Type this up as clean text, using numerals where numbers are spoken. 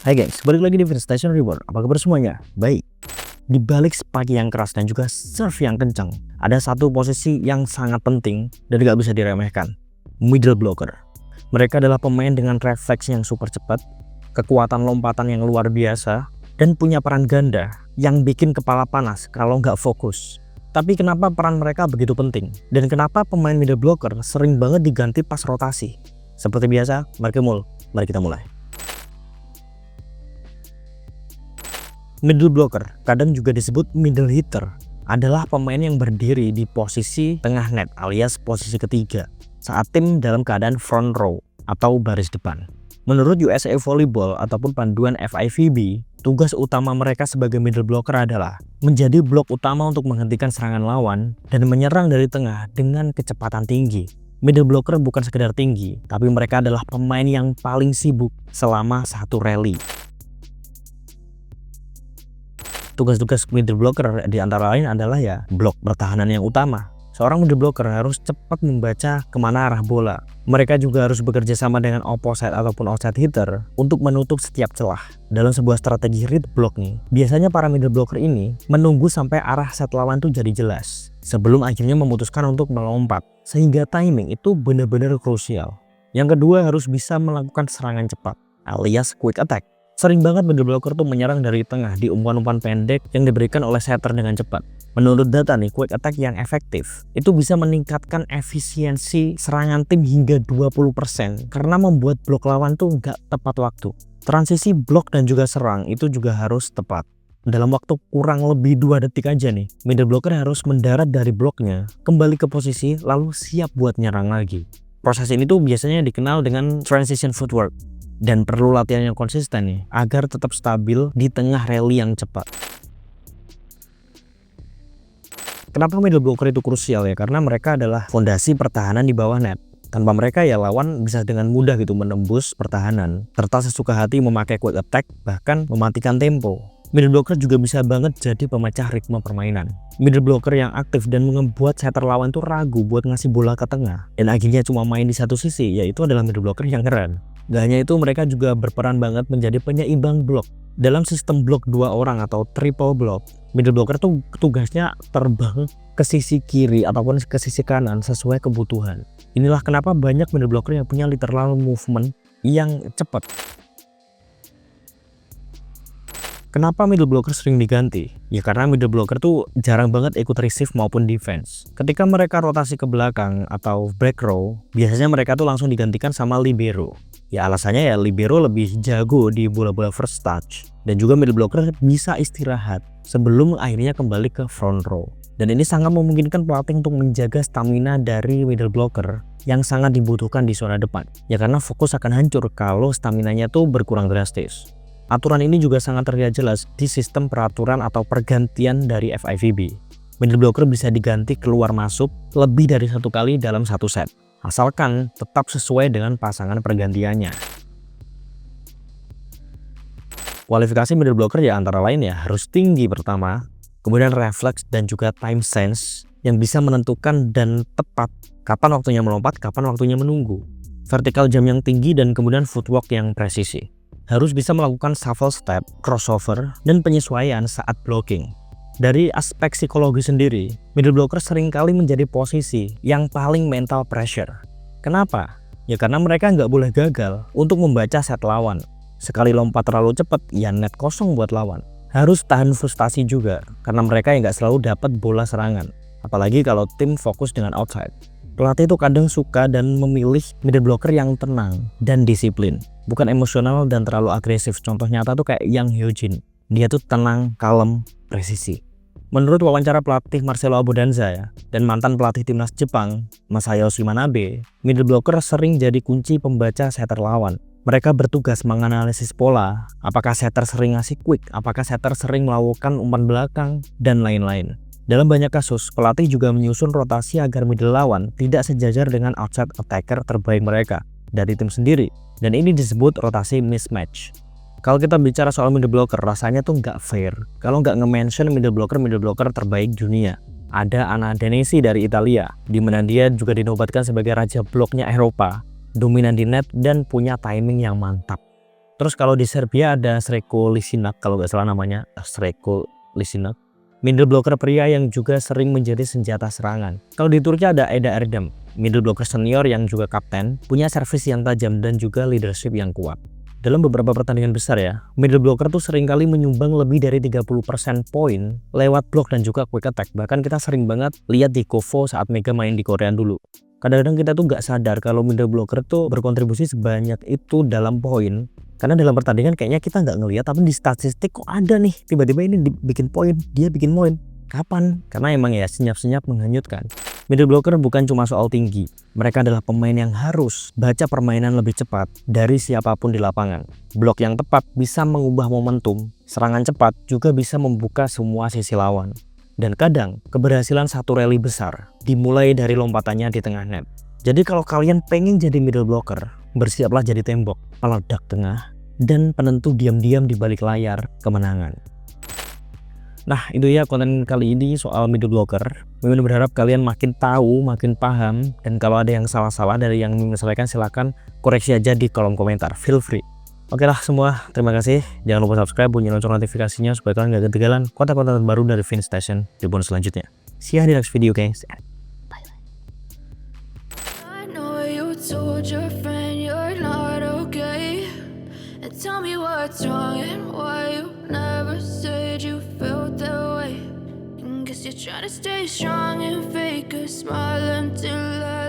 Hai guys, balik lagi di Vince Station Reward. Apa kabar semuanya? Baik. Di balik spike yang keras dan juga serve yang kencang, ada satu posisi yang sangat penting dan gak bisa diremehkan. Middle blocker. Mereka adalah pemain dengan refleks yang super cepat, kekuatan lompatan yang luar biasa, dan punya peran ganda yang bikin kepala panas kalau nggak fokus. Tapi kenapa peran mereka begitu penting? Dan kenapa pemain middle blocker sering banget diganti pas rotasi? Seperti biasa, mari kita mulai. Middle blocker, kadang juga disebut middle hitter, adalah pemain yang berdiri di posisi tengah net alias posisi ketiga saat tim dalam keadaan front row atau baris depan. Menurut USA Volleyball ataupun panduan FIVB, tugas utama mereka sebagai middle blocker adalah menjadi blok utama untuk menghentikan serangan lawan dan menyerang dari tengah dengan kecepatan tinggi. Middle blocker bukan sekedar tinggi, tapi mereka adalah pemain yang paling sibuk selama satu rally. Tugas-tugas middle blocker di antara lain adalah blok pertahanan yang utama. Seorang middle blocker harus cepat membaca kemana arah bola. Mereka juga harus bekerja sama dengan opposite ataupun outside hitter untuk menutup setiap celah. Dalam sebuah strategi read block nih, biasanya para middle blocker ini menunggu sampai arah set lawan tuh jadi jelas sebelum akhirnya memutuskan untuk melompat. Sehingga timing itu benar-benar krusial. Yang kedua, harus bisa melakukan serangan cepat alias quick attack. Sering banget middle blocker tuh menyerang dari tengah di umpan-umpan pendek yang diberikan oleh setter dengan cepat. Menurut data nih, quick attack yang efektif itu bisa meningkatkan efisiensi serangan tim hingga 20% karena membuat blok lawan tuh nggak tepat waktu. Transisi blok dan juga serang itu juga harus tepat. Dalam waktu kurang lebih 2 detik aja nih, middle blocker harus mendarat dari bloknya, kembali ke posisi, lalu siap buat nyerang lagi. Proses ini tuh biasanya dikenal dengan transition footwork. Dan perlu latihan yang konsisten nih, agar tetap stabil di tengah rally yang cepat. Kenapa middle blocker itu krusial ya? Karena mereka adalah fondasi pertahanan di bawah net. Tanpa mereka lawan bisa dengan mudah gitu menembus pertahanan, serta sesuka hati memakai quick attack, bahkan mematikan tempo. Middle blocker juga bisa banget jadi pemecah ritme permainan. Middle blocker yang aktif dan membuat setter lawan tuh ragu buat ngasih bola ke tengah, dan akhirnya cuma main di satu sisi, yaitu adalah middle blocker yang keren. Gak hanya itu, mereka juga berperan banget menjadi penyeimbang blok. Dalam sistem blok 2 orang atau triple block, middle blocker tuh tugasnya terbang ke sisi kiri ataupun ke sisi kanan sesuai kebutuhan. Inilah kenapa banyak middle blocker yang punya lateral movement yang cepat. Kenapa middle blocker sering diganti? Ya karena middle blocker tuh jarang banget ikut receive maupun defense. Ketika mereka rotasi ke belakang atau back row, biasanya mereka tuh langsung digantikan sama libero. Ya alasannya libero lebih jago di bola-bola first touch. Dan juga middle blocker bisa istirahat sebelum akhirnya kembali ke front row. Dan ini sangat memungkinkan pelatih untuk menjaga stamina dari middle blocker yang sangat dibutuhkan di zona depan. Ya karena fokus akan hancur kalau staminanya tuh berkurang drastis. Aturan ini juga sangat terlihat jelas di sistem peraturan atau pergantian dari FIVB. Middle blocker bisa diganti keluar masuk lebih dari 1 kali dalam satu set, asalkan tetap sesuai dengan pasangan pergantiannya. Kualifikasi middle blocker antara lain harus tinggi pertama, kemudian refleks dan juga time sense yang bisa menentukan dan tepat kapan waktunya melompat, kapan waktunya menunggu. Vertical jump yang tinggi dan kemudian footwork yang presisi. Harus bisa melakukan shuffle step, crossover, dan penyesuaian saat blocking. Dari aspek psikologi sendiri, middle blocker seringkali menjadi posisi yang paling mental pressure. Kenapa? Ya karena mereka nggak boleh gagal untuk membaca set lawan. Sekali lompat terlalu cepat, net kosong buat lawan. Harus tahan frustasi juga, karena mereka nggak selalu dapat bola serangan. Apalagi kalau tim fokus dengan outside. Pelatih itu kadang suka dan memilih middle blocker yang tenang dan disiplin, bukan emosional dan terlalu agresif. Contoh nyata tuh kayak Yang Hyojin. Dia tuh tenang, kalem, presisi. Menurut wawancara pelatih Marcelo Abodanza dan mantan pelatih timnas Jepang Masayoshi Manabe, middle blocker sering jadi kunci pembaca setter lawan. Mereka bertugas menganalisis pola, apakah setter sering ngasih quick, apakah setter sering melakukan umpan belakang, dan lain-lain. Dalam banyak kasus, pelatih juga menyusun rotasi agar middle lawan tidak sejajar dengan outside attacker terbaik mereka dari tim sendiri. Dan ini disebut rotasi mismatch. Kalau kita bicara soal middle blocker, rasanya tuh nggak fair kalau nggak nge-mention middle blocker terbaik dunia. Ada Anna Denesi dari Italia, di mana dia juga dinobatkan sebagai raja bloknya Eropa, dominan di net dan punya timing yang mantap. Terus kalau di Serbia ada Sreko Lisinak, kalau nggak salah namanya Sreko Lisinak, middle blocker pria yang juga sering menjadi senjata serangan. Kalau di Turki ada Eda Erdem, middle blocker senior yang juga kapten, punya servis yang tajam dan juga leadership yang kuat. Dalam beberapa pertandingan besar ya, middle blocker tuh seringkali menyumbang lebih dari 30% poin lewat block dan juga quick attack. Bahkan kita sering banget lihat di Kovo saat Mega main di Korea dulu. Kadang-kadang kita tuh nggak sadar kalau middle blocker tuh berkontribusi sebanyak itu dalam poin. Karena dalam pertandingan kayaknya kita nggak ngelihat, tapi di statistik kok ada nih, tiba-tiba ini bikin poin, dia bikin poin. Kapan? Karena emang ya senyap-senyap menghanyutkan. Middle blocker bukan cuma soal tinggi, mereka adalah pemain yang harus baca permainan lebih cepat dari siapapun di lapangan. Blok yang tepat bisa mengubah momentum, serangan cepat juga bisa membuka semua sisi lawan. Dan kadang keberhasilan satu rally besar dimulai dari lompatannya di tengah net. Jadi kalau kalian pengen jadi middle blocker, bersiaplah jadi tembok, peledak tengah, dan penentu diam-diam di balik layar kemenangan. Nah, itu ya konten kali ini soal middle blocker. Mimin berharap kalian makin tahu, makin paham, dan kalau ada yang salah-salah dari yang Mimin sampaikan silahkan koreksi aja di kolom komentar, feel free. Oke lah semua, terima kasih. Jangan lupa subscribe, bunyi lonceng notifikasinya supaya kalian gak ketinggalan konten-konten terbaru dari Vin Station di bonus selanjutnya. See you di next video guys. Tell me what's wrong and why you never said you felt that way. Guess you're trying to stay strong and fake a smile until I